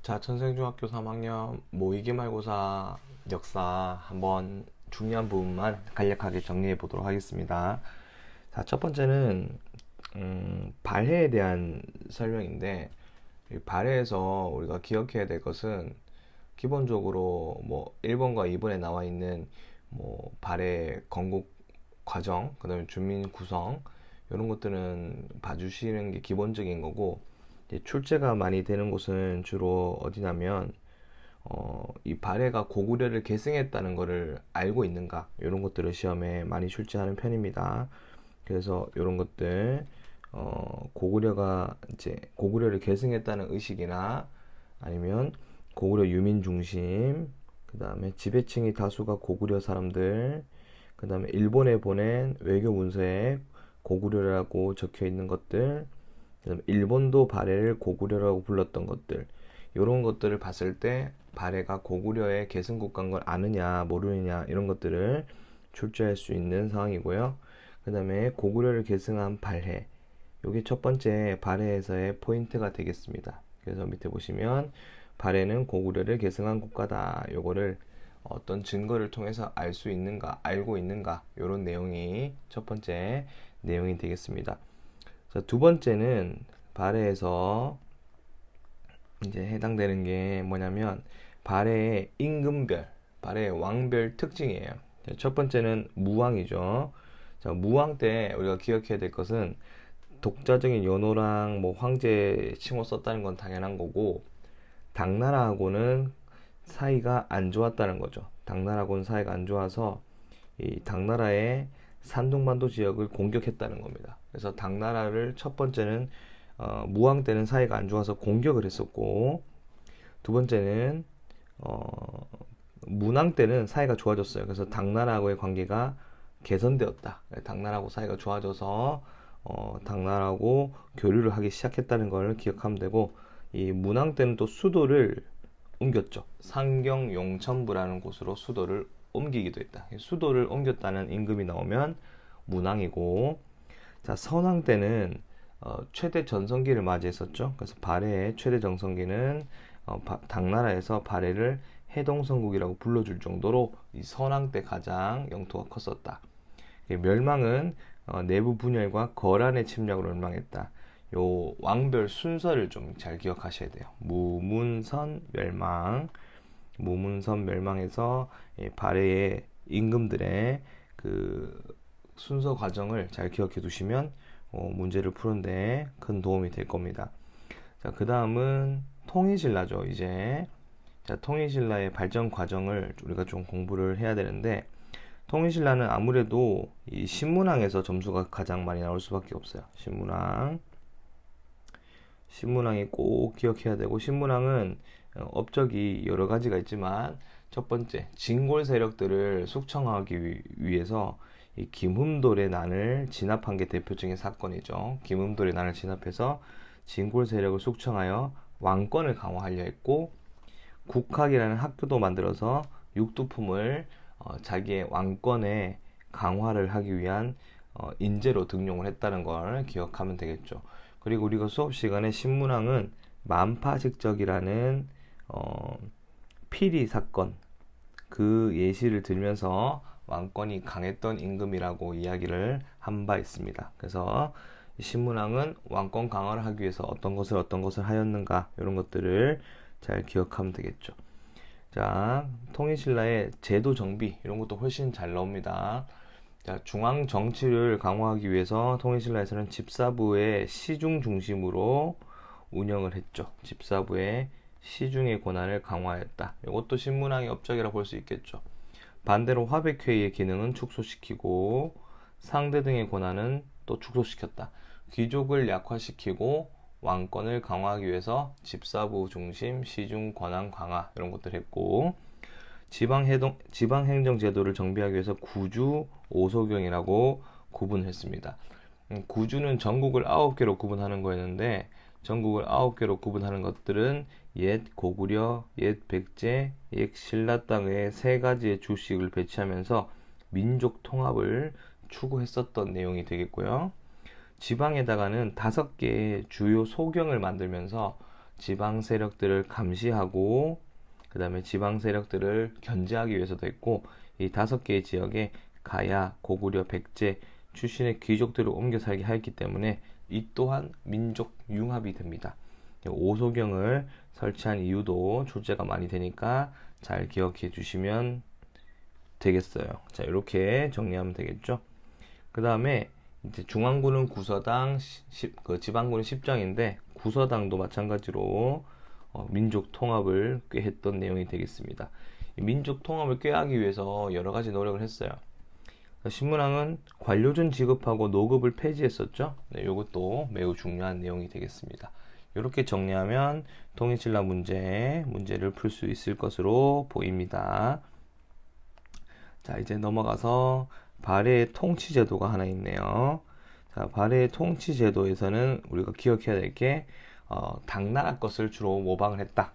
자, 천생중학교 3학년 모의기말고사 역사 한번 중요한 부분만 간략하게 정리해 보도록 하겠습니다. 자, 첫 번째는 발해에 대한 설명인데, 이 발해에서 우리가 기억해야 될 것은 기본적으로 뭐 1번과 2번에 나와 있는 뭐 발해 건국 과정, 그다음에 주민 구성 이런 것들은 봐주시는 게 기본적인 거고, 이제 출제가 많이 되는 곳은 주로 어디냐면 이 발해가 고구려를 계승했다는 것을 알고 있는가 이런 것들을 시험에 많이 출제하는 편입니다. 그래서 이런 것들 고구려가 이제 고구려를 계승했다는 의식이나 아니면 고구려 유민 중심, 그 다음에 지배층이 다수가 고구려 사람들, 그 다음에 일본에 보낸 외교 문서에 고구려라고 적혀 있는 것들, 그다음에 일본도 발해를 고구려라고 불렀던 것들, 이런 것들을 봤을 때 발해가 고구려의 계승국가인 걸 아느냐 모르느냐 이런 것들을 출제할 수 있는 상황이고요. 그 다음에 고구려를 계승한 발해, 이게 첫 번째 발해에서의 포인트가 되겠습니다. 그래서 밑에 보시면 발해는 고구려를 계승한 국가다, 요거를 어떤 증거를 통해서 알 수 있는가, 알고 있는가, 이런 내용이 첫 번째 내용이 되겠습니다. 자, 두 번째는 발해에서 이제 해당되는 게 뭐냐면 발해의 임금별, 발해의 왕별 특징이에요. 자, 첫 번째는 무왕이죠. 자, 무왕 때 우리가 기억해야 될 것은 독자적인 연호랑 뭐 황제 칭호 썼다는 건 당연한 거고, 당나라하고는 사이가 안 좋았다는 거죠. 당나라하고는 사이가 안 좋아서 이 당나라의 산둥반도 지역을 공격했다는 겁니다. 그래서 당나라를 첫 번째는 무왕 때는 사이가 안 좋아서 공격을 했었고, 두 번째는 문왕 때는 사이가 좋아졌어요. 그래서 당나라하고의 관계가 개선되었다. 당나라하고 사이가 좋아져서 당나라하고 교류를 하기 시작했다는 걸 기억하면 되고, 이 문왕 때는 또 수도를 옮겼죠. 상경 용천부라는 곳으로 수도를 옮기기도 했다. 수도를 옮겼다는 임금이 나오면 문왕이고, 자, 선왕 때는 최대 전성기를 맞이했었죠. 그래서 발해의 최대 전성기는 당나라에서 발해를 해동성국이라고 불러줄 정도로 이 선왕 때 가장 영토가 컸었다. 멸망은 내부 분열과 거란의 침략으로 멸망했다. 요 왕별 순서를 좀 잘 기억하셔야 돼요. 무문선 멸망, 무문선 멸망에서 발해의 임금들의 그 순서 과정을 잘 기억해 두시면 문제를 푸는데 큰 도움이 될 겁니다. 자, 그 다음은 통일신라죠. 이제 자, 통일신라의 발전 과정을 우리가 좀 공부를 해야 되는데, 통일신라는 아무래도 이 신문왕에서 점수가 가장 많이 나올 수밖에 없어요. 신문왕이 꼭 기억해야 되고, 신문왕은 업적이 여러 가지가 있지만 첫 번째 진골 세력들을 숙청하기 위해서 이 김흠돌의 난을 진압한 게 대표적인 사건이죠. 김흠돌의 난을 진압해서 진골 세력을 숙청하여 왕권을 강화하려 했고, 국학이라는 학교도 만들어서 육두품을 자기의 왕권의 강화를 하기 위한 인재로 등용을 했다는 걸 기억하면 되겠죠. 그리고 우리가 수업 시간에 신문왕은 만파식적이라는 피리 사건, 그 예시를 들면서 왕권이 강했던 임금이라고 이야기를 한 바 있습니다. 그래서 신문왕은 왕권 강화를 하기 위해서 어떤 것을 하였는가, 이런 것들을 잘 기억하면 되겠죠. 자, 통일신라의 제도 정비 이런 것도 훨씬 잘 나옵니다. 자, 중앙 정치를 강화하기 위해서 통일신라에서는 집사부의 시중 중심으로 운영을 했죠. 집사부의 시중의 권한을 강화했다. 이것도 신문왕의 업적이라 볼 수 있겠죠. 반대로 화백회의의 기능은 축소시키고 상대 등의 권한은 또 축소시켰다. 귀족을 약화시키고 왕권을 강화하기 위해서 집사부 중심 시중 권한 강화 이런 것들 했고, 지방행정 제도를 정비하기 위해서 구주 오소경이라고 구분했습니다. 구주는 전국을 9개로 구분하는 거였는데, 전국을 9개로 구분하는 것들은 옛 고구려, 옛 백제, 옛 신라 땅의 세 가지의 주식을 배치하면서 민족 통합을 추구했었던 내용이 되겠고요. 지방에다가는 5개의 주요 소경을 만들면서 지방 세력들을 감시하고 그 다음에 지방 세력들을 견제하기 위해서도 했고, 이 5개의 지역에 가야, 고구려, 백제 출신의 귀족들을 옮겨 살게 하였기 때문에 이 또한 민족 융합이 됩니다. 오소경을 설치한 이유도 출제가 많이 되니까 잘 기억해 주시면 되겠어요. 자, 이렇게 정리하면 되겠죠. 그 다음에 이제 중앙군은 구서당, 그 지방군은 십정인데, 구서당도 마찬가지로 민족 통합을 꾀했던 내용이 되겠습니다. 민족 통합을 꾀하기 위해서 여러 가지 노력을 했어요. 신문왕은 관료준 지급하고 노급을 폐지했었죠. 네, 이것도 매우 중요한 내용이 되겠습니다. 이렇게 정리하면 통일신라 문제를 풀 수 있을 것으로 보입니다. 자, 이제 넘어가서 발해의 통치제도가 하나 있네요. 자, 발해의 통치제도에서는 우리가 기억해야 될 게 당나라 것을 주로 모방을 했다.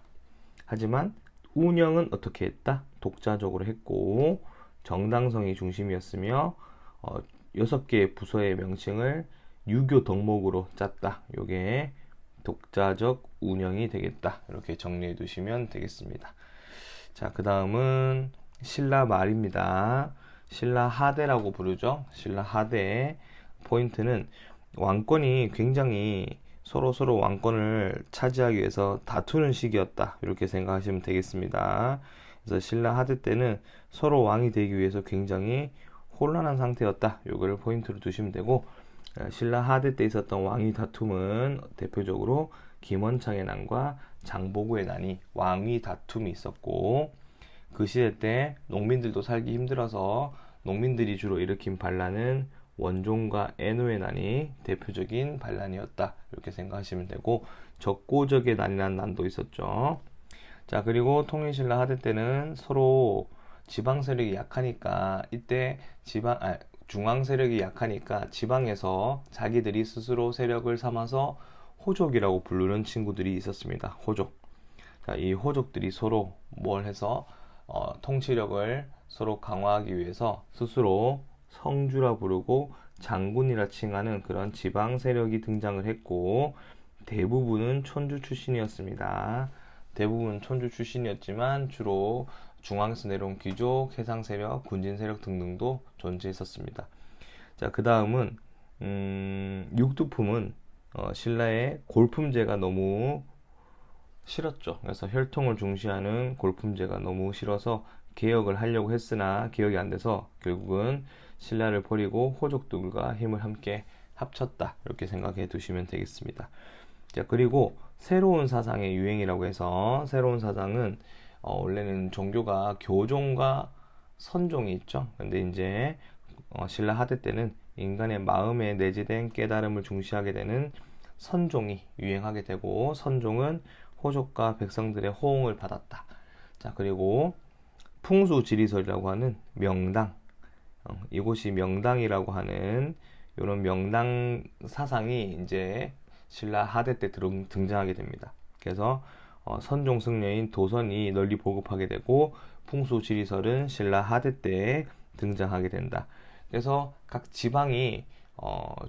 하지만 운영은 어떻게 했다? 독자적으로 했고, 정당성이 중심이었으며 6개의 부서의 명칭을 유교 덕목으로 짰다. 요게 독자적 운영이 되겠다. 이렇게 정리해 두시면 되겠습니다. 자, 그 다음은 신라 말입니다. 신라 하대라고 부르죠. 신라 하대 포인트는 왕권이 굉장히 서로 왕권을 차지하기 위해서 다투는 시기였다. 이렇게 생각하시면 되겠습니다. 그래서 신라 하대 때는 서로 왕이 되기 위해서 굉장히 혼란한 상태였다. 이거를 포인트로 두시면 되고, 신라 하대 때 있었던 왕위 다툼은 대표적으로 김원창의 난과 장보고의 난이 왕위 다툼이 있었고, 그 시대 때 농민들도 살기 힘들어서 농민들이 주로 일으킨 반란은 원종과 애노의 난이 대표적인 반란이었다. 이렇게 생각하시면 되고, 적고적의 난이라는 난도 있었죠. 자, 그리고 통일신라 하대 때는 서로 지방 세력이 약하니까, 이때 중앙 세력이 약하니까 지방에서 자기들이 스스로 세력을 삼아서 호족이라고 부르는 친구들이 있었습니다. 호족. 자, 이 호족들이 서로 뭘 해서 통치력을 서로 강화하기 위해서 스스로 성주라 부르고 장군이라 칭하는 그런 지방 세력이 등장을 했고, 대부분은 촌주 출신이었습니다. 대부분 촌주 출신이었지만 주로 중앙에서 내려온 귀족, 해상 세력, 군진 세력 등등도 존재했었습니다. 자, 그 다음은 육두품은 신라의 골품제가 너무 싫었죠. 그래서 혈통을 중시하는 골품제가 너무 싫어서 개혁을 하려고 했으나 개혁이 안 돼서 결국은 신라를 버리고 호족들과 힘을 함께 합쳤다. 이렇게 생각해 두시면 되겠습니다. 자, 그리고 새로운 사상의 유행이라고 해서, 새로운 사상은 원래는 종교가 교종과 선종이 있죠. 근데 이제 신라 하대 때는 인간의 마음에 내재된 깨달음을 중시하게 되는 선종이 유행하게 되고, 선종은 호족과 백성들의 호응을 받았다. 자, 그리고 풍수지리설이라고 하는 명당, 이곳이 명당이라고 하는 이런 명당 사상이 이제 신라 하대 때 등장하게 됩니다. 그래서 선종 승려인 도선이 널리 보급하게 되고, 풍수지리설은 신라 하대 때 등장하게 된다. 그래서 각 지방이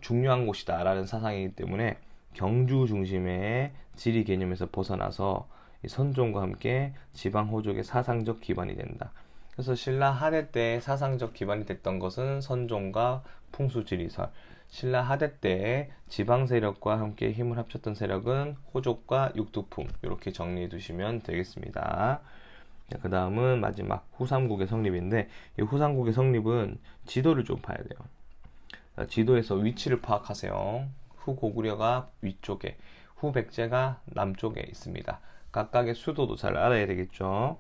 중요한 곳이다 라는 사상이기 때문에 경주 중심의 지리 개념에서 벗어나서 선종과 함께 지방 호족의 사상적 기반이 된다. 그래서 신라 하대 때 사상적 기반이 됐던 것은 선종과 풍수지리설, 신라 하대 때 지방 세력과 함께 힘을 합쳤던 세력은 호족과 육두품, 이렇게 정리해 두시면 되겠습니다. 그 다음은 마지막 후삼국의 성립인데, 이 후삼국의 성립은 지도를 좀 봐야 돼요. 지도에서 위치를 파악하세요. 후고구려가 위쪽에, 후백제가 남쪽에 있습니다. 각각의 수도도 잘 알아야 되겠죠.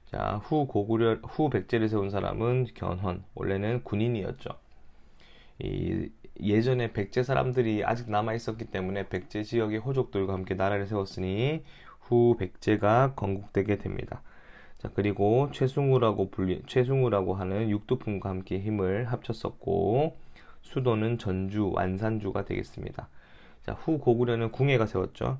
자, 후백제를 세운 사람은 견훤, 원래는 군인이었죠. 예전에 백제 사람들이 아직 남아 있었기 때문에 백제 지역의 호족들과 함께 나라를 세웠으니 후백제가 건국되게 됩니다. 자, 그리고 최승우라고 하는 육두품과 함께 힘을 합쳤었고, 수도는 전주, 완산주가 되겠습니다. 자, 후고구려는 궁예가 세웠죠.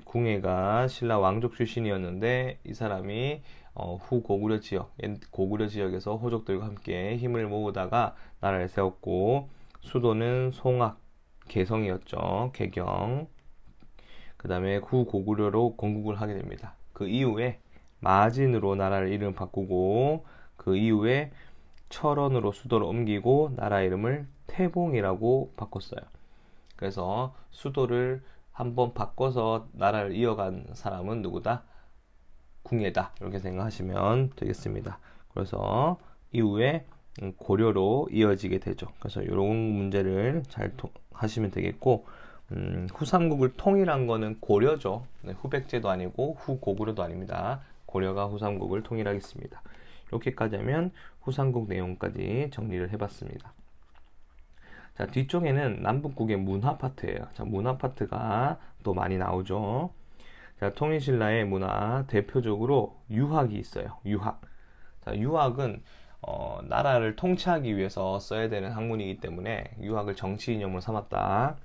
궁예가 신라 왕족 출신이었는데, 이 사람이 후고구려 지역, 고구려 지역에서 호족들과 함께 힘을 모으다가 나라를 세웠고, 수도는 송악, 개성이었죠. 개경. 그 다음에 후고구려로 건국을 하게 됩니다. 그 이후에 마진으로 나라를 이름 바꾸고 그 이후에 철원으로 수도를 옮기고 나라 이름을 태봉이라고 바꿨어요. 그래서 수도를 한번 바꿔서 나라를 이어간 사람은 누구다? 궁예다. 이렇게 생각하시면 되겠습니다. 그래서 이후에 고려로 이어지게 되죠. 그래서 이런 문제를 잘 하시면 되겠고, 후삼국을 통일한 거는 고려죠. 네, 후백제도 아니고 후고구려도 아닙니다. 고려가 후삼국을 통일하겠습니다. 이렇게까지 하면 후삼국 내용까지 정리를 해봤습니다. 자, 뒤쪽에는 남북국의 문화 파트예요. 자, 문화 파트가 또 많이 나오죠. 자, 통일신라의 문화 대표적으로 유학이 있어요. 유학. 자, 유학은 나라를 통치하기 위해서 써야 되는 학문이기 때문에 유학을 정치 이념으로 삼았다.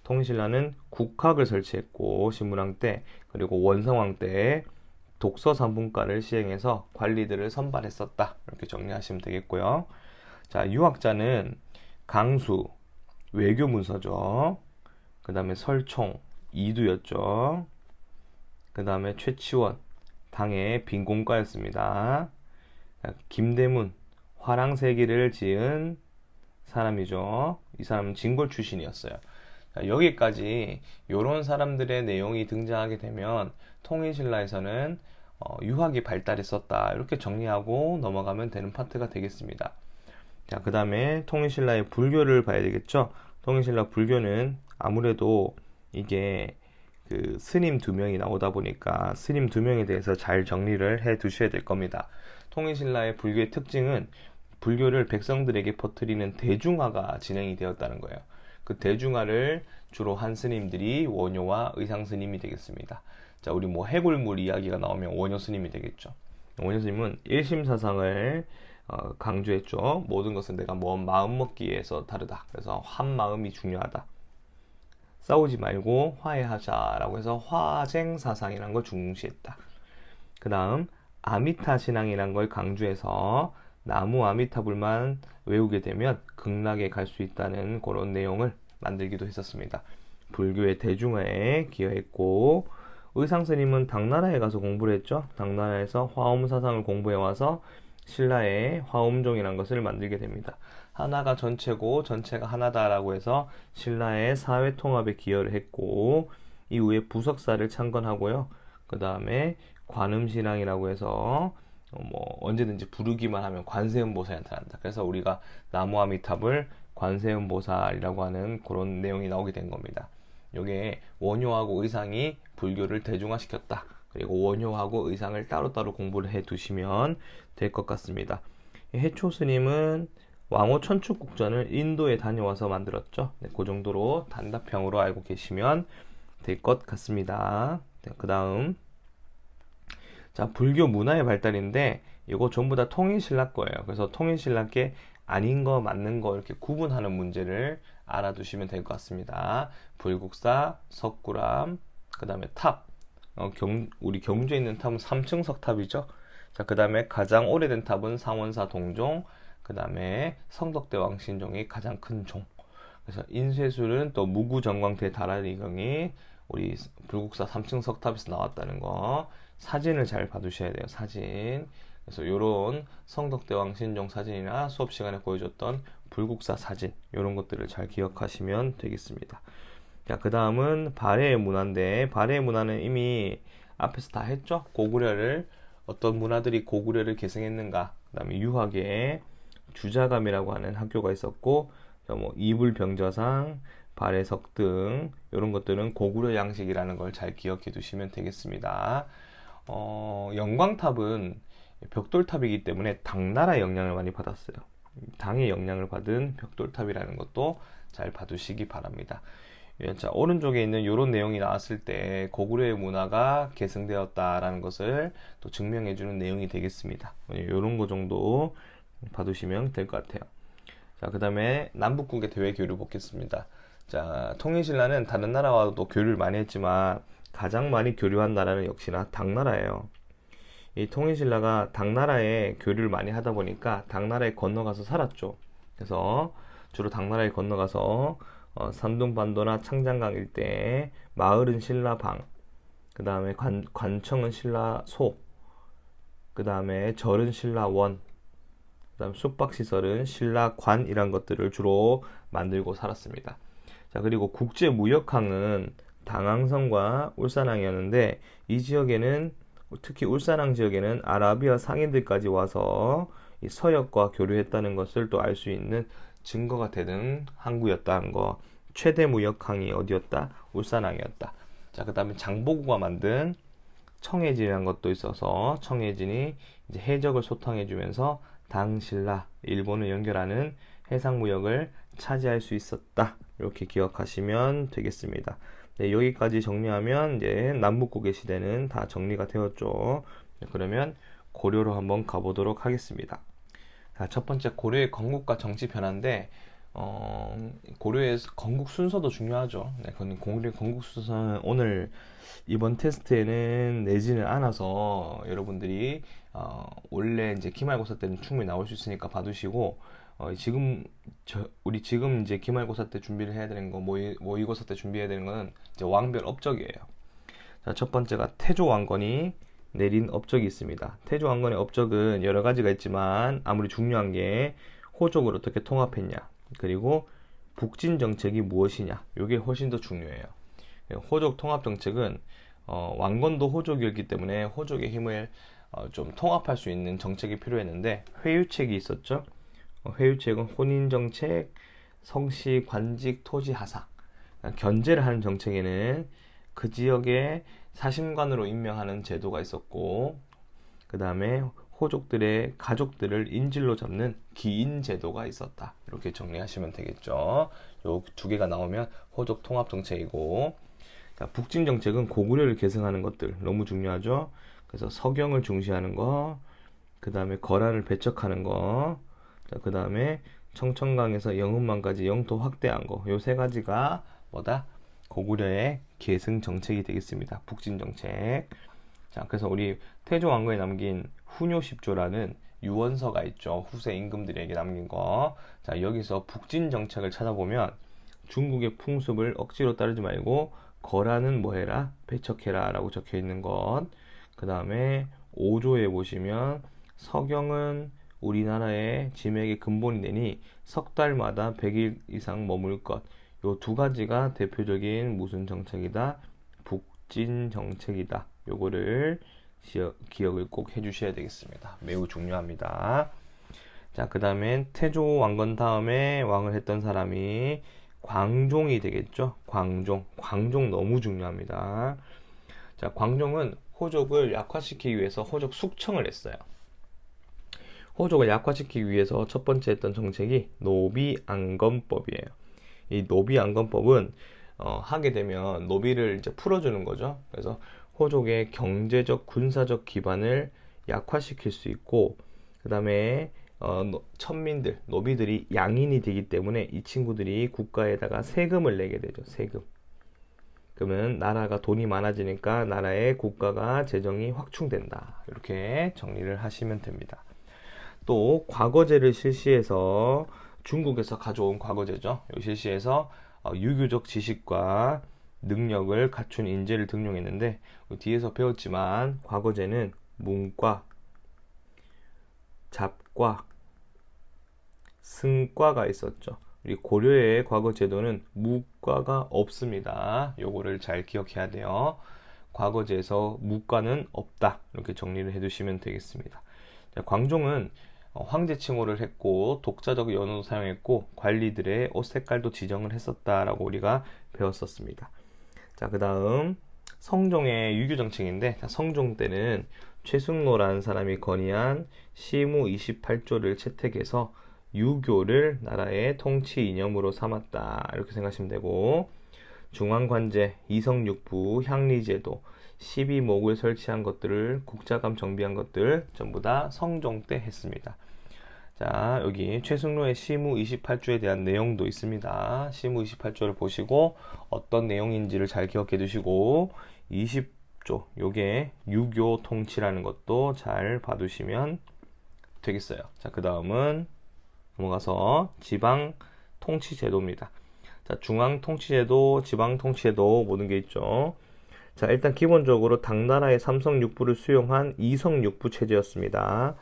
통일신라는 국학을 설치했고 신문왕 때 그리고 원성왕 때 독서 3분과를 시행해서 관리들을 선발했었다. 이렇게 정리하시면 되겠고요. 자, 유학자는 강수, 외교문서죠. 그 다음에 설총, 이두였죠. 그 다음에 최치원, 당의 빈공과였습니다. 김대문, 화랑세기를 지은 사람이죠. 이 사람은 진골 출신이었어요. 자, 여기까지 이런 사람들의 내용이 등장하게 되면 통일신라에서는 유학이 발달했었다. 이렇게 정리하고 넘어가면 되는 파트가 되겠습니다. 자, 그 다음에 통일신라의 불교를 봐야 되겠죠. 통일신라 불교는 아무래도 이게 그 스님 2명이 나오다 보니까 스님 2명에 대해서 잘 정리를 해 두셔야 될 겁니다. 통일신라의 불교의 특징은 불교를 백성들에게 퍼뜨리는 대중화가 진행이 되었다는 거예요. 그 대중화를 주로 한 스님들이 원효와 의상 스님이 되겠습니다. 자, 우리 뭐 해골물 이야기가 나오면 원효 스님이 되겠죠. 원효 스님은 일심사상을 강조했죠. 모든 것은 내가 먼 마음 먹기에서 다르다. 그래서 한 마음이 중요하다. 싸우지 말고 화해하자라고 해서 화쟁사상이라는 걸 중시했다. 그 다음 아미타 신앙이라는 걸 강조해서 나무 아미타불만 외우게 되면 극락에 갈 수 있다는 그런 내용을 만들기도 했었습니다. 불교의 대중화에 기여했고 의상스님은 당나라에 가서 공부를 했죠. 당나라에서 화엄사상을 공부해와서 신라의 화엄종이라는 것을 만들게 됩니다. 하나가 전체고 전체가 하나다라고 해서 신라의 사회통합에 기여를 했고 이후에 부석사를 창건하고요. 그 다음에 관음신앙이라고 해서 뭐 언제든지 부르기만 하면 관세음보살이 나타난다. 그래서 우리가 나무아미탑을 관세음보살이라고 하는 그런 내용이 나오게 된 겁니다. 이게 원효하고 의상이 불교를 대중화시켰다. 그리고 원효하고 의상을 따로따로 공부를 해 두시면 될 것 같습니다. 해초 스님은 왕호 천축국전을 인도에 다녀와서 만들었죠. 네, 그 정도로 단답형으로 알고 계시면 될 것 같습니다. 네, 그 다음 자, 불교 문화의 발달인데 이거 전부 다 통일신라 거예요. 그래서 통일신라께 아닌 거 맞는 거 이렇게 구분하는 문제를 알아두시면 될 것 같습니다. 불국사, 석굴암, 그 다음에 탑. 우리 경주에 있는 탑은 3층 석탑이죠. 자, 그 다음에 가장 오래된 탑은 상원사 동종, 그 다음에 성덕대왕 신종이 가장 큰 종. 그래서 인쇄술은 또 무구정광대 다라리경이 우리 불국사 3층 석탑에서 나왔다는 거. 사진을 잘 봐두셔야 돼요. 사진. 그래서 요런 성덕대왕 신종 사진이나 수업 시간에 보여줬던 불국사 사진 이런 것들을 잘 기억하시면 되겠습니다. 자, 그 다음은 발해의 문화인데 발해의 문화는 이미 앞에서 다 했죠. 고구려를 어떤 문화들이 고구려를 계승했는가. 그 다음에 유학에 주자감이라고 하는 학교가 있었고 뭐 이불병자상, 발해석 등 이런 것들은 고구려 양식이라는 걸 잘 기억해 두시면 되겠습니다. 영광탑은 벽돌탑이기 때문에 당나라의 영향을 많이 받았어요. 당의 영향을 받은 벽돌탑이라는 것도 잘 봐두시기 바랍니다. 자, 오른쪽에 있는 이런 내용이 나왔을 때 고구려의 문화가 계승되었다라는 것을 또 증명해주는 내용이 되겠습니다. 이런 거 정도 봐두시면 될 것 같아요. 자, 그 다음에 남북국의 대외 교류 보겠습니다. 자, 통일신라는 다른 나라와도 교류를 많이 했지만 가장 많이 교류한 나라는 역시나 당나라예요. 이 통일신라가 당나라에 교류를 많이 하다 보니까 당나라에 건너가서 살았죠. 그래서 주로 당나라에 건너가서 산둥반도나 창장강 일대, 마을은 신라방, 그 다음에 관청은 신라소, 그 다음에 절은 신라원, 그 다음 숙박시설은 신라관 이란 것들을 주로 만들고 살았습니다. 자, 그리고 국제무역항은 당항선과 울산항이었는데, 이 지역에는 특히 울산항 지역에는 아라비아 상인들까지 와서 이 서역과 교류했다는 것을 또 알 수 있는 증거가 되는 항구였다는 거. 최대 무역항이 어디였다? 울산항이었다. 자, 그 다음에 장보고가 만든 청해진이라는 것도 있어서 청해진이 이제 해적을 소탕해주면서 당신라 일본을 연결하는 해상무역을 차지할 수 있었다. 이렇게 기억하시면 되겠습니다. 네, 여기까지 정리하면 이제 남북국의 시대는 다 정리가 되었죠. 네, 그러면 고려로 한번 가보도록 하겠습니다. 자, 첫 번째 고려의 건국과 정치 변화인데 고려의 건국 순서도 중요하죠. 네, 고려의 건국 순서는 오늘 이번 테스트에는 내지는 않아서 여러분들이 원래 이제 기말고사 때는 충분히 나올 수 있으니까 봐두시고 우리 지금 이제 기말고사 때 준비를 해야 되는 거 모의고사 때 준비해야 되는 거는 이제 왕별 업적이에요. 자, 첫 번째가 태조 왕건이 내린 업적이 있습니다. 태조 왕건의 업적은 여러 가지가 있지만 아무리 중요한 게 호족을 어떻게 통합했냐, 그리고 북진 정책이 무엇이냐, 이게 훨씬 더 중요해요. 호족 통합 정책은 왕건도 호족이었기 때문에 호족의 힘을 좀 통합할 수 있는 정책이 필요했는데 회유책이 있었죠. 회유책은 혼인정책, 성씨, 관직, 토지, 하사, 견제를 하는 정책에는 그 지역의 사심관으로 임명하는 제도가 있었고, 그 다음에 호족들의 가족들을 인질로 잡는 기인 제도가 있었다. 이렇게 정리하시면 되겠죠. 요 두 개가 나오면 호족 통합 정책이고, 자, 북진 정책은 고구려를 계승하는 것들 너무 중요하죠. 그래서 서경을 중시하는 거, 그 다음에 거란을 배척하는 거, 그 다음에 청천강에서 영흥만까지 영토 확대한 거, 요 세 가지가 뭐다? 고구려의 계승 정책이 되겠습니다. 북진 정책. 자, 그래서 우리 태조 왕건에 남긴 훈요십조라는 유언서가 있죠. 후세 임금들에게 남긴 거. 자, 여기서 북진 정책을 찾아보면 중국의 풍습을 억지로 따르지 말고 거란은 뭐해라? 배척해라 라고 적혀 있는 것. 그 다음에 5조에 보시면 서경은 우리나라의 지맥의 근본이 되니 석 달마다 100일 이상 머물 것. 요 두 가지가 대표적인 무슨 정책이다? 북진 정책이다. 요거를 기억을 꼭 해주셔야 되겠습니다. 매우 중요합니다. 자, 그 다음에 태조 왕건 다음에 왕을 했던 사람이 광종이 되겠죠. 광종 너무 중요합니다. 자, 광종은 호족을 약화시키기 위해서 호족 숙청을 했어요. 호족을 약화시키기 위해서 첫 번째 했던 정책이 노비안건법이에요. 이 노비안건법은 하게 되면 노비를 이제 풀어주는 거죠. 그래서 호족의 경제적, 군사적 기반을 약화시킬 수 있고, 그 다음에 천민들, 노비들이 양인이 되기 때문에 이 친구들이 국가에다가 세금을 내게 되죠. 세금. 그러면 나라가 돈이 많아지니까 나라의 국가가 재정이 확충된다. 이렇게 정리를 하시면 됩니다. 또 과거제를 실시해서 중국에서 가져온 과거제죠. 실시해서 유교적 지식과 능력을 갖춘 인재를 등용했는데 뒤에서 배웠지만 과거제는 문과, 잡과, 승과가 있었죠. 우리 고려의 과거 제도는 무과가 없습니다. 요거를 잘 기억해야 돼요. 과거제에서 무과는 없다. 이렇게 정리를 해두시면 되겠습니다. 자, 광종은 황제 칭호를 했고 독자적 연호도 사용했고 관리들의 옷 색깔도 지정을 했었다라고 우리가 배웠었습니다. 자, 그 다음 성종의 유교 정책인데, 성종 때는 최승로라는 사람이 건의한 시무 28조를 채택해서 유교를 나라의 통치 이념으로 삼았다. 이렇게 생각하시면 되고, 중앙관제, 이성육부, 향리제도, 12목을 설치한 것들을 국자감 정비한 것들 전부 다 성종 때 했습니다. 자, 여기 최승로의 시무 28조에 대한 내용도 있습니다. 시무 28조를 보시고 어떤 내용인지를 잘 기억해 두시고 20조, 요게 유교 통치라는 것도 잘 봐두시면 되겠어요. 자, 그 다음은 넘어가서 지방 통치 제도입니다. 자, 중앙통치제도, 지방통치제도 모든 게 있죠. 자, 일단 기본적으로 당나라의 삼성육부를 수용한 이성육부 체제였습니다.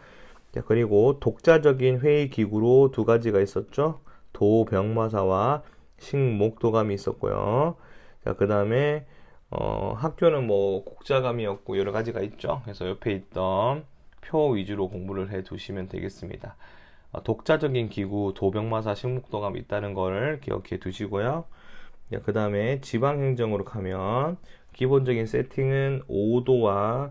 자, 그리고 독자적인 회의 기구로 두 가지가 있었죠. 도병마사와 식목도감이 있었고요. 자, 그 다음에 학교는 뭐 국자감이었고 여러 가지가 있죠. 그래서 옆에 있던 표 위주로 공부를 해 두시면 되겠습니다. 독자적인 기구 도병마사 식목도감이 있다는 걸 기억해 두시고요. 그 다음에 지방행정으로 가면 기본적인 세팅은 5도와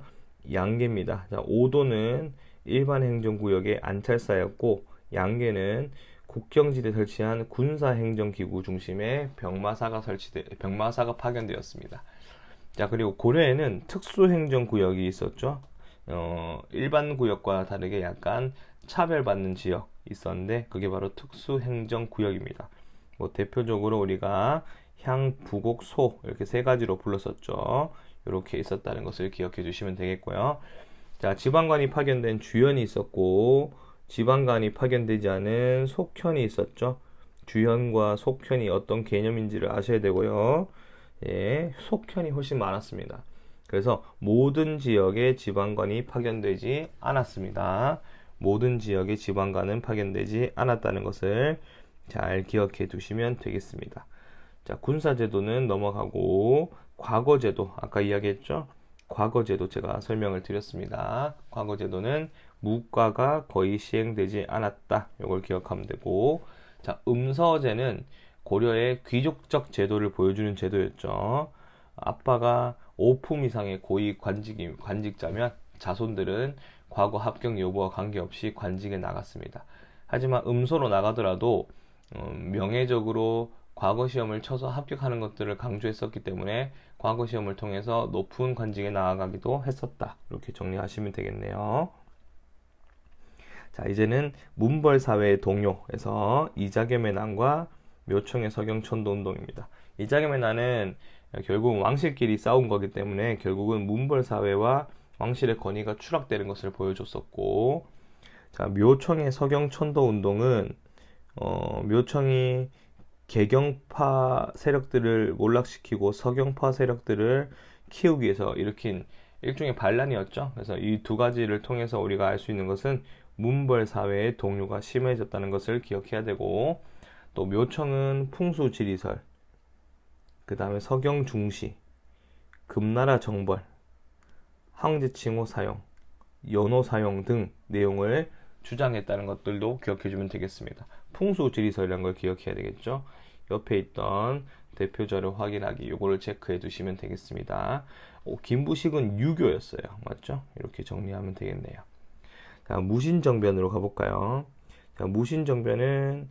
양계입니다. 자, 5도는 일반 행정구역의 안찰사였고 양계는 국경지대에 설치한 군사행정기구 중심의 병마사가 파견되었습니다. 자, 그리고 고려에는 특수행정구역이 있었죠. 일반 구역과 다르게 약간 차별받는 지역 있었는데 그게 바로 특수행정구역입니다. 뭐 대표적으로 우리가 향, 부곡, 소 이렇게 세 가지로 불렀었죠. 이렇게 있었다는 것을 기억해 주시면 되겠고요. 자, 지방관이 파견된 주현이 있었고 지방관이 파견되지 않은 속현이 있었죠. 주현과 속현이 어떤 개념인지를 아셔야 되고요. 예, 속현이 훨씬 많았습니다. 그래서 모든 지역에 지방관이 파견되지 않았습니다. 모든 지역에 지방관은 파견되지 않았다는 것을 잘 기억해 두시면 되겠습니다. 자, 군사제도는 넘어가고 과거제도 아까 이야기했죠. 과거제도 제가 설명을 드렸습니다. 과거제도는 무과가 거의 시행되지 않았다. 이걸 기억하면 되고, 자, 음서제는 고려의 귀족적 제도를 보여주는 제도였죠. 아빠가 5품 이상의 고위 관직자면 자손들은 과거 합격 여부와 관계없이 관직에 나갔습니다. 하지만 음소로 나가더라도 명예적으로 과거 시험을 쳐서 합격하는 것들을 강조했었기 때문에 과거 시험을 통해서 높은 관직에 나아가기도 했었다. 이렇게 정리하시면 되겠네요. 자, 이제는 문벌사회의 동요에서 이자겸의 난과 묘청의 서경천도 운동입니다. 이자겸의 난은 결국 왕실끼리 싸운 거기 때문에 결국은 문벌사회와 왕실의 권위가 추락되는 것을 보여줬었고, 자, 묘청의 서경천도 운동은 묘청이 개경파 세력들을 몰락시키고 서경파 세력들을 키우기 위해서 일으킨 일종의 반란이었죠. 그래서 이 두 가지를 통해서 우리가 알 수 있는 것은 문벌 사회의 동요가 심해졌다는 것을 기억해야 되고, 또 묘청은 풍수지리설, 그 다음에 서경중시, 금나라 정벌, 황제칭호 사용, 연호 사용 등 내용을 주장했다는 것들도 기억해주면 되겠습니다. 풍수지리설이라는 걸 기억해야 되겠죠. 옆에 있던 대표 자료 확인하기, 요거를 체크해 두시면 되겠습니다. 김부식은 유교였어요. 맞죠? 이렇게 정리하면 되겠네요. 자, 무신정변으로 가볼까요? 자, 무신정변은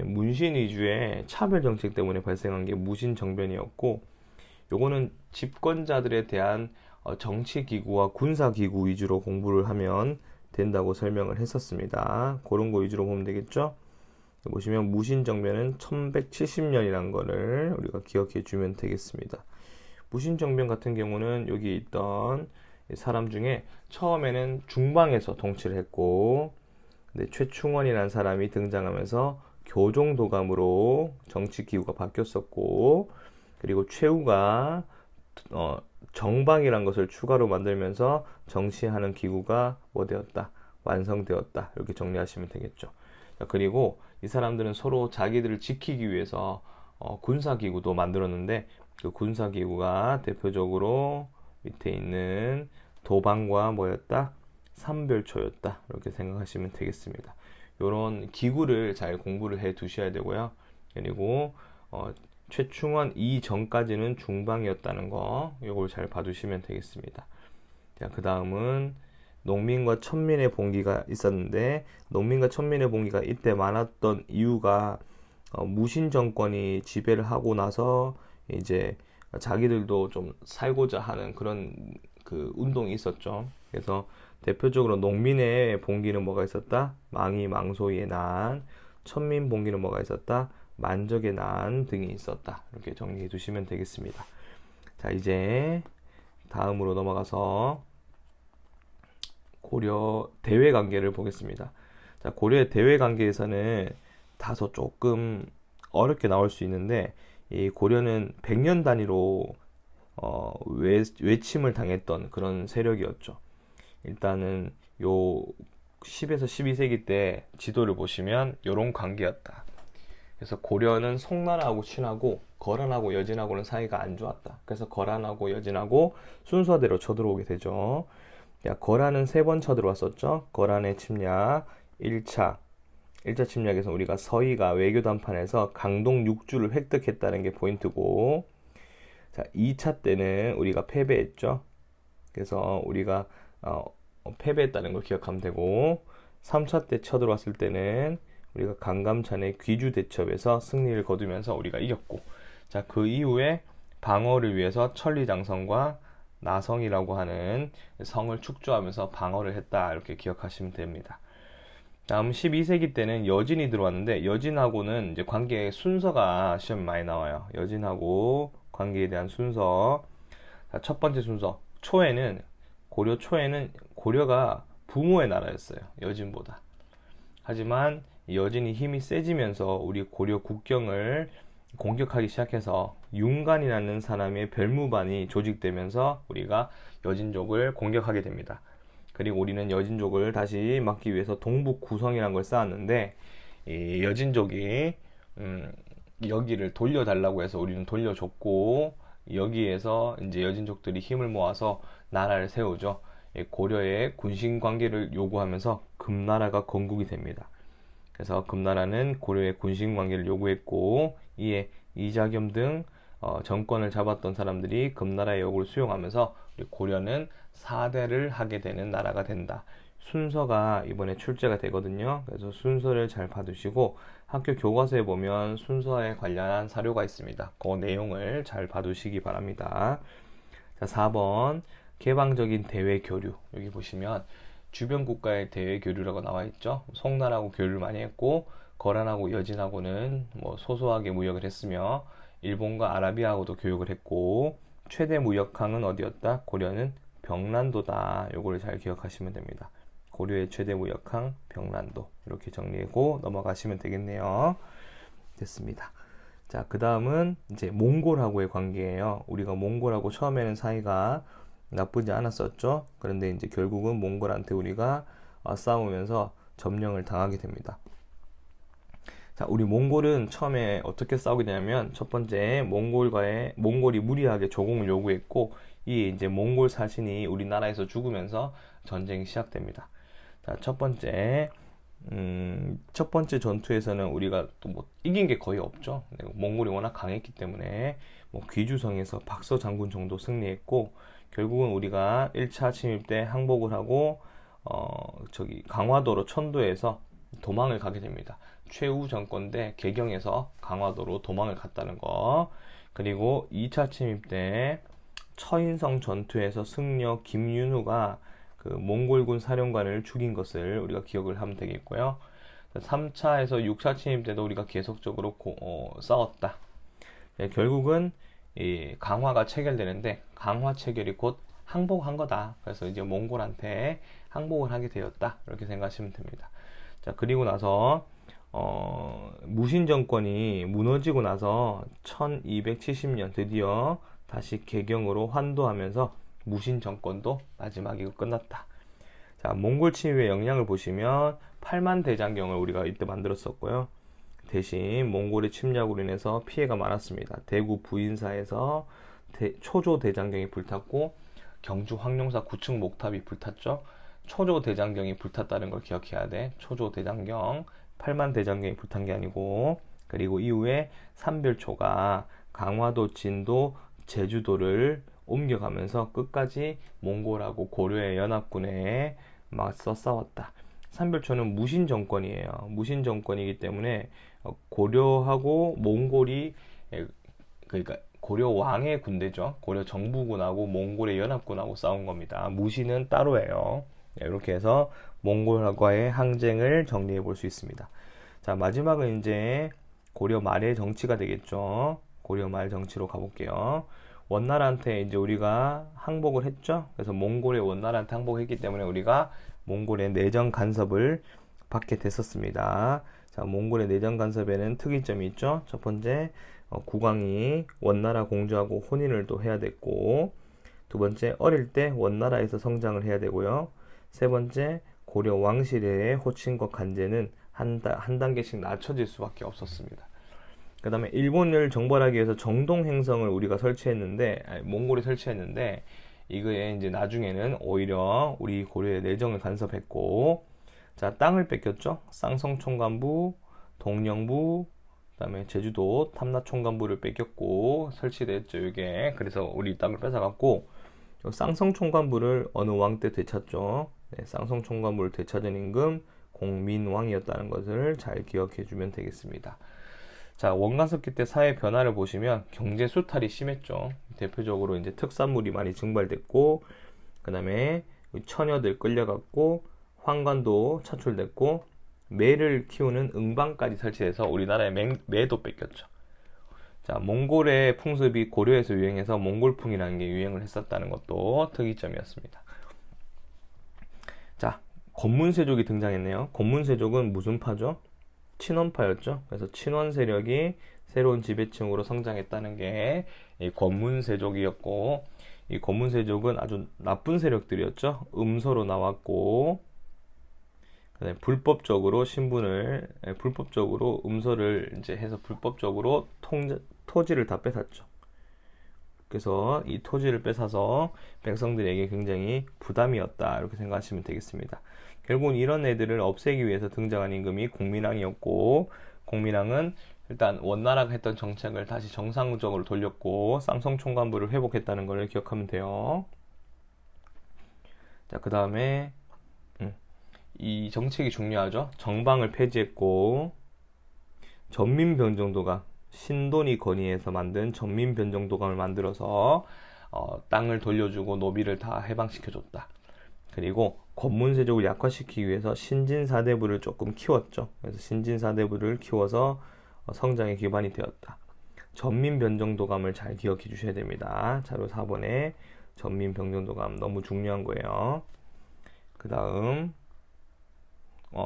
문신 위주의 차별 정책 때문에 발생한 게 무신정변이었고, 요거는 집권자들에 대한 정치기구와 군사기구 위주로 공부를 하면 된다고 설명을 했었습니다. 그런 거 위주로 보면 되겠죠? 보시면 무신정변은 1170년이라는 거를 우리가 기억해 주면 되겠습니다. 무신정변 같은 경우는 여기 있던 사람 중에 처음에는 중방에서 통치를 했고, 근데 최충원이라는 사람이 등장하면서 교종도감으로 정치기구가 바뀌었었고, 그리고 최후가 정방이란 것을 추가로 만들면서 정치하는 기구가 뭐 되었다? 완성되었다. 이렇게 정리하시면 되겠죠. 자, 그리고 이 사람들은 서로 자기들을 지키기 위해서 군사기구도 만들었는데, 그 군사기구가 대표적으로 밑에 있는 도방과 뭐였다? 삼별초였다. 이렇게 생각하시면 되겠습니다. 이런 기구를 잘 공부를 해 두셔야 되고요. 그리고 최충원 이전까지는 중방이었다는 거, 이걸 잘 봐두시면 되겠습니다. 자, 그 다음은 농민과 천민의 봉기가 있었는데, 농민과 천민의 봉기가 이때 많았던 이유가 무신 정권이 지배를 하고 나서 이제 자기들도 좀 살고자 하는 그런 그 운동이 있었죠. 그래서 대표적으로 농민의 봉기는 뭐가 있었다? 망이 망소의 난, 천민 봉기는 뭐가 있었다? 만적의 난 등이 있었다. 이렇게 정리해 두시면 되겠습니다. 자, 이제 다음으로 넘어가서 고려 대외 관계를 보겠습니다. 자, 고려의 대외 관계에서는 다소 조금 어렵게 나올 수 있는데 이 고려는 100년 단위로 외침을 당했던 그런 세력이었죠. 일단은 요 10에서 12세기 때 지도를 보시면 요런 관계였다. 그래서 고려는 송나라하고 친하고 거란하고 여진하고는 사이가 안 좋았다. 그래서 거란하고 여진하고 순서대로 쳐들어오게 되죠. 거란은 3번 쳐들어왔었죠. 거란의 침략 1차 침략에서 우리가 서희가 외교 담판에서 강동 6주를 획득했다는 게 포인트고, 자 2차 때는 우리가 패배했죠. 그래서 우리가 패배했다는 걸 기억하면 되고, 3차 때 쳐들어왔을 때는 우리가 강감찬의 귀주 대첩에서 승리를 거두면서 우리가 이겼고, 자 그 이후에 방어를 위해서 천리장성과 나성이라고 하는 성을 축조하면서 방어를 했다, 이렇게 기억하시면 됩니다. 다음 12세기 때는 여진이 들어왔는데, 여진하고는 이제 관계의 순서가 시험에 많이 나와요. 여진하고 관계에 대한 순서. 자, 첫 번째 순서, 고려 초에는 고려가 부모의 나라였어요, 여진보다. 하지만 여진이 힘이 세지면서 우리 고려 국경을 공격하기 시작해서 윤관이라는 사람의 별무반이 조직되면서 우리가 여진족을 공격하게 됩니다. 그리고 우리는 여진족을 다시 막기 위해서 동북 구성이라는 걸 쌓았는데, 이 여진족이 여기를 돌려달라고 해서 우리는 돌려줬고, 여기에서 이제 여진족들이 힘을 모아서 나라를 세우죠. 고려의 군신 관계를 요구하면서 금나라가 건국이 됩니다. 그래서 금나라는 고려의 군신 관계를 요구했고, 이에 이자겸 등 정권을 잡았던 사람들이 금나라의 요구를 수용하면서 고려는 4대를 하게 되는 나라가 된다. 순서가 이번에 출제가 되거든요. 그래서 순서를 잘 봐두시고, 학교 교과서에 보면 순서에 관련한 사료가 있습니다. 그 내용을 잘 봐두시기 바랍니다. 자, 4번 개방적인 대외 교류. 여기 보시면 주변 국가의 대외 교류라고 나와 있죠. 송나라하고 교류를 많이 했고, 거란하고 여진하고는 뭐 소소하게 무역을 했으며, 일본과 아라비아하고도 교역을 했고, 최대 무역항은 어디였다? 고려는 병란도다. 요거를 잘 기억하시면 됩니다. 고려의 최대 무역항 병란도, 이렇게 정리하고 넘어가시면 되겠네요. 됐습니다. 자, 그 다음은 이제 몽골하고의 관계예요. 우리가 몽골하고 처음에는 사이가 나쁘지 않았었죠. 그런데 이제 결국은 몽골한테 우리가 싸우면서 점령을 당하게 됩니다. 자, 우리 몽골은 처음에 어떻게 싸우게 되냐면, 첫 번째 몽골이 무리하게 조공을 요구했고, 이에 이제 몽골 사신이 우리나라에서 죽으면서 전쟁이 시작됩니다. 자, 첫 번째 전투에서는 우리가 또 뭐 이긴 게 거의 없죠. 몽골이 워낙 강했기 때문에 뭐 귀주성에서 박서 장군 정도 승리했고, 결국은 우리가 1차 침입 때 항복을 하고 강화도로 천도에서 도망을 가게 됩니다. 최후 정권 때 개경에서 강화도로 도망을 갔다는 거. 그리고 2차 침입 때 처인성 전투에서 승려 김윤후가 그 몽골군 사령관을 죽인 것을 우리가 기억을 하면 되겠고요. 3차에서 6차 침입 때도 우리가 계속적으로 싸웠다. 네, 결국은 이 강화가 체결되는데, 강화 체결이 곧 항복한 거다. 그래서 이제 몽골한테 항복을 하게 되었다, 이렇게 생각하시면 됩니다. 자, 그리고 나서 무신 정권이 무너지고 나서 1270년 드디어 다시 개경으로 환도하면서 무신 정권도 마지막이고 끝났다. 자, 몽골 침입의 영향을 보시면 8만 대장경을 우리가 이때 만들었었고요. 대신 몽골의 침략으로 인해서 피해가 많았습니다. 대구 부인사에서 초조 대장경이 불탔고, 경주 황룡사 9층 목탑이 불탔죠. 초조 대장경이 불탔다는 걸 기억해야 돼. 초조 대장경, 8만 대장경이 불탄 게 아니고. 그리고 이후에 삼별초가 강화도, 진도, 제주도를 옮겨가면서 끝까지 몽골하고 고려의 연합군에 맞서 싸웠다. 삼별초는 무신 정권이에요. 무신 정권이기 때문에 고려하고 몽골이, 그러니까 고려 왕의 군대죠. 고려 정부군하고 몽골의 연합군하고 싸운 겁니다. 무신은 따로예요. 이렇게 해서 몽골과의 항쟁을 정리해 볼 수 있습니다. 자, 마지막은 이제 고려 말의 정치가 되겠죠. 고려 말 정치로 가볼게요. 원나라한테 이제 우리가 항복을 했죠. 그래서 몽골의 원나라한테 항복했기 때문에 우리가 몽골의 내정 간섭을 받게 됐었습니다. 자, 몽골의 내정 간섭에는 특이점이 있죠. 첫 번째, 국왕이 원나라 공주하고 혼인을 또 해야 됐고, 두 번째, 어릴 때 원나라에서 성장을 해야 되고요. 세 번째, 고려 왕실의 호칭과 간제는 한 단계씩 낮춰질 수밖에 없었습니다. 그 다음에 일본을 정벌하기 위해서 정동 행성을 우리가 몽골이 설치했는데, 이거에 이제 나중에는 오히려 우리 고려의 내정을 간섭했고, 자, 땅을 뺏겼죠. 쌍성총관부, 동령부, 그다음에 제주도 탐라총관부를 뺏겼고 설치됐죠. 이게 그래서 우리 땅을 뺏어갔고, 쌍성총관부를 어느 왕 때 되찾죠. 네, 쌍성총관부를 되찾은 임금 공민왕이었다는 것을 잘 기억해 주면 되겠습니다. 자, 원간섭기 때 사회 변화를 보시면 경제 수탈이 심했죠. 대표적으로 이제 특산물이 많이 증발됐고, 그 다음에 처녀들 끌려갔고, 황관도 차출됐고, 매를 키우는 응방까지 설치해서 우리나라의 매도 뺏겼죠. 자, 몽골의 풍습이 고려에서 유행해서 몽골풍이라는 게 유행을 했었다는 것도 특이점이었습니다. 자, 권문세족이 등장했네요. 권문세족은 무슨 파죠? 친원파였죠. 그래서 친원 세력이 새로운 지배층으로 성장했다는 게 이 권문세족이었고, 이 권문세족은 아주 나쁜 세력들이었죠. 음소로 나왔고, 불법적으로 불법적으로 음소를 이제 해서 불법적으로 토지를 다 뺏었죠. 그래서 이 토지를 뺏어서 백성들에게 굉장히 부담이었다, 이렇게 생각하시면 되겠습니다. 결국은 이런 애들을 없애기 위해서 등장한 임금이 공민왕이었고, 공민왕은 일단 원나라가 했던 정책을 다시 정상적으로 돌렸고 쌍성총관부를 회복했다는 걸 기억하면 돼요. 자, 그 다음에 이 정책이 중요하죠. 정방을 폐지했고, 전민변정도감, 신돈이 건의해서 만든 전민변정도감을 만들어서 땅을 돌려주고 노비를 다 해방시켜줬다. 그리고 권문세족을 약화시키기 위해서 신진사대부를 조금 키웠죠. 그래서 신진사대부를 키워서 성장의 기반이 되었다. 전민변정도감을 잘 기억해 주셔야 됩니다. 자료 4번에 전민변정도감 너무 중요한 거예요. 그 다음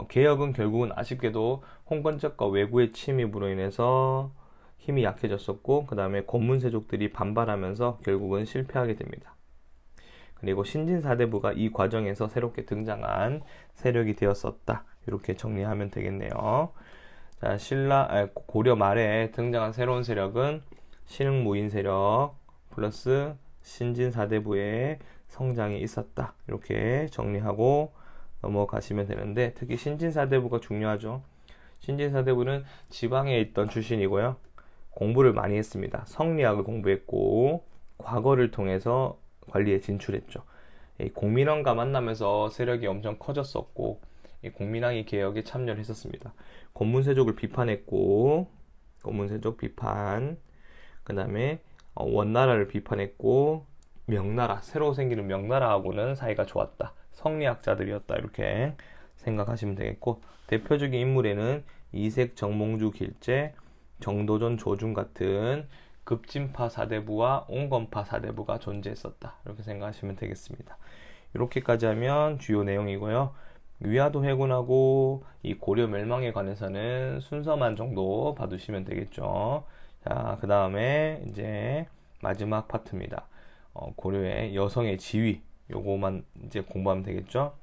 개혁은 결국은 아쉽게도 홍건적과 외구의 침입으로 인해서 힘이 약해졌었고, 그 다음에 권문세족들이 반발하면서 결국은 실패하게 됩니다. 그리고 신진사대부가 이 과정에서 새롭게 등장한 세력이 되었었다. 이렇게 정리하면 되겠네요. 자, 고려 말에 등장한 새로운 세력은 신흥무인 세력 플러스 신진사대부의 성장이 있었다. 이렇게 정리하고 넘어가시면 되는데, 특히 신진사대부가 중요하죠. 신진사대부는 지방에 있던 출신이고요. 공부를 많이 했습니다. 성리학을 공부했고, 과거를 통해서 관리에 진출했죠. 공민왕과 만나면서 세력이 엄청 커졌었고, 공민왕이 개혁에 참여를 했었습니다. 권문세족을 비판했고, 권문세족 비판, 그 다음에 원나라를 비판했고, 명나라, 새로 생기는 명나라하고는 사이가 좋았다. 성리학자들이었다, 이렇게 생각하시면 되겠고, 대표적인 인물에는 이색, 정몽주, 길제, 정도전, 조준 같은 급진파 사대부와 온건파 사대부가 존재했었다, 이렇게 생각하시면 되겠습니다. 이렇게까지 하면 주요 내용이고요. 위화도 해군하고 이 고려 멸망에 관해서는 순서만 정도 봐두시면 되겠죠. 자, 그 다음에 이제 마지막 파트입니다. 고려의 여성의 지위, 요거만 이제 공부하면 되겠죠.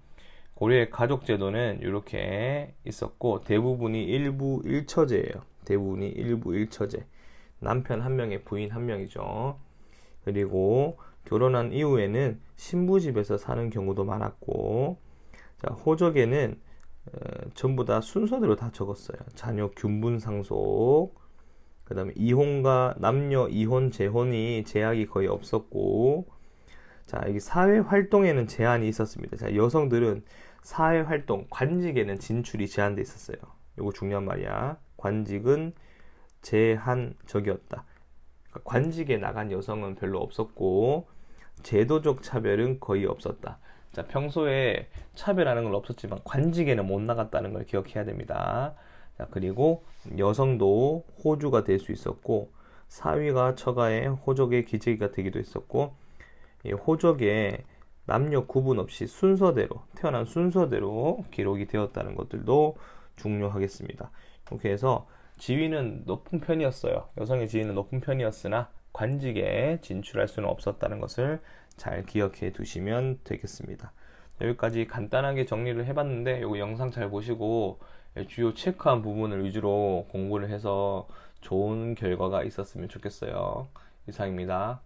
고려의 가족제도는 이렇게 있었고, 대부분이 일부 일처제예요. 대부분이 일부 일처제. 남편 한 명에 부인 한 명이죠. 그리고 결혼한 이후에는 신부 집에서 사는 경우도 많았고, 자, 호적에는 전부 다 순서대로 다 적었어요. 자녀 균분 상속, 그 다음에 이혼과 남녀 이혼 재혼이 제약이 거의 없었고, 자, 여기 사회 활동에는 제한이 있었습니다. 자, 여성들은 사회 활동, 관직에는 진출이 제한돼 있었어요. 이거 중요한 말이야. 관직은 제한적이었다. 그러니까 관직에 나간 여성은 별로 없었고, 제도적 차별은 거의 없었다. 자, 평소에 차별하는 건 없었지만 관직에는 못 나갔다는 걸 기억해야 됩니다. 자, 그리고 여성도 호주가 될 수 있었고, 사위가 처가에 호적의 기재가 되기도 했었고, 이 호적에 남녀 구분 없이 순서대로, 태어난 순서대로 기록이 되었다는 것들도 중요하겠습니다. 이렇게 해서 지위는 높은 편이었어요. 여성의 지위는 높은 편이었으나 관직에 진출할 수는 없었다는 것을 잘 기억해 두시면 되겠습니다. 여기까지 간단하게 정리를 해봤는데 이거 영상 잘 보시고 주요 체크한 부분을 위주로 공부를 해서 좋은 결과가 있었으면 좋겠어요. 이상입니다.